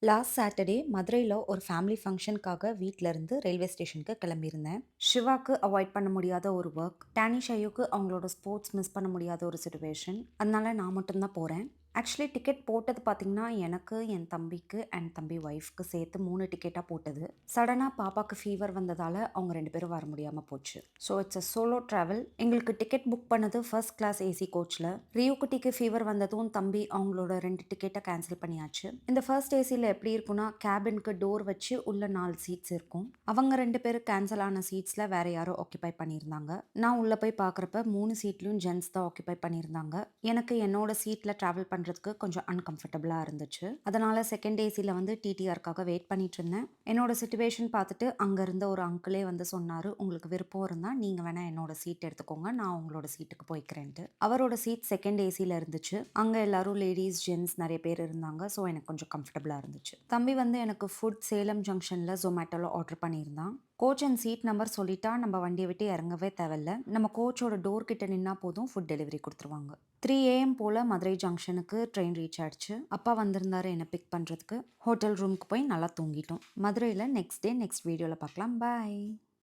Last Saturday மதுரையில் ஒரு family ஃபங்க்ஷனுக்காக வீட்டிலேருந்து ரயில்வே ஸ்டேஷனுக்கு கிளம்பியிருந்தேன். ஷிவாக்கு அவாய்ட் பண்ண முடியாத ஒரு ஒர்க், டானிஷ் ஐயோக்கு அவங்களோட ஸ்போர்ட்ஸ் மிஸ் பண்ண முடியாத ஒரு சுச்சுவேஷன். அதனால நான் மட்டும்தான் போகிறேன். ஆக்சுவலி டிக்கெட் போட்டது பார்த்தீங்கன்னா எனக்கு, என் தம்பிக்கு அண்ட் தம்பி ஒய்ஃப்க்கு சேர்த்து 3 டிக்கெட்டாக போட்டது. சடனாக பாப்பாவுக்கு ஃபீவர் வந்ததால் அவங்க 2 பேரும் வர முடியாமல் போச்சு. So it's a solo travel. எங்களுக்கு டிக்கெட் புக் பண்ணது ஃபர்ஸ்ட் கிளாஸ் ஏசி கோச்சில். ரியோ குட்டிக்கு ஃபீவர் வந்ததும் தம்பி அவங்களோட 2 டிக்கெட்டை கேன்சல் பண்ணியாச்சு. இந்த ஃபர்ஸ்ட் ஏசியில் எப்படி இருக்குன்னா, கேபினுக்கு டோர் வச்சு உள்ள 4 சீட்ஸ் இருக்கும். அவங்க 2 பேரும் கேன்சல் ஆன சீட்ஸில் வேற யாரோ ஆக்கியபை பண்ணியிருந்தாங்க. நான் உள்ளே போய் பார்க்குறப்ப 3 சீட்லையும் ஜென்ஸ் தான் ஆக்கியபை பண்ணியிருந்தாங்க. எனக்கு என்னோட சீட்டில் ட்ராவல் பண்ணுறதுக்கு கொஞ்சம் அன்கம்ஃபர்டபுளாக இருந்துச்சு. அதனால் செகண்ட் ஏசியில் வந்து டிடிஆருக்காக வெயிட் பண்ணிட்டு இருந்தேன். என்னோட சுச்சுவேஷன் பார்த்துட்டு அங்கே இருந்த ஒரு அங்கிளே வந்து சொன்னார், உங்களுக்கு விருப்பம் இருந்தால் நீங்கள் வேணால் என்னோட சீட் எடுத்துக்கோங்க, நான் உங்களோட சீட்டுக்கு போய்க்கிறேன்ட்டு. அவரோட சீட் செகண்ட் ஏசியில் இருந்துச்சு. அங்கே எல்லாரும் லேடிஸ் ஜென்ஸ் நிறைய பேர் இருந்தாங்க. ஸோ எனக்கு கொஞ்சம் கம்ஃபர்டபுளாக இருந்துச்சு. தம்பி வந்து எனக்கு ஃபுட் சேலம் ஜங்ஷனில் ஜொமேட்டோவில் ஆர்டர் பண்ணியிருந்தான். கோச் அண்ட் சீட் நம்பர் சொல்லிட்டா நம்ம வண்டியை விட்டு இறங்கவே தேவையில்ல. நம்ம கோச்சோட டோர் கிட்ட நின்னா போதும், ஃபுட் டெலிவரி கொடுத்துருவாங்க. 3 AM போல் மதுரை ஜங்ஷனுக்கு ட்ரெயின் ரீச் ஆயிடுச்சு. அப்பா வந்திருந்தாரு என்னை பிக் பண்ணுறதுக்கு. ஹோட்டல் ரூமுக்கு போய் நல்லா தூங்கிட்டோம். மதுரையில் நெக்ஸ்ட் டே நெக்ஸ்ட் வீடியோவில் பார்க்கலாம். பாய்.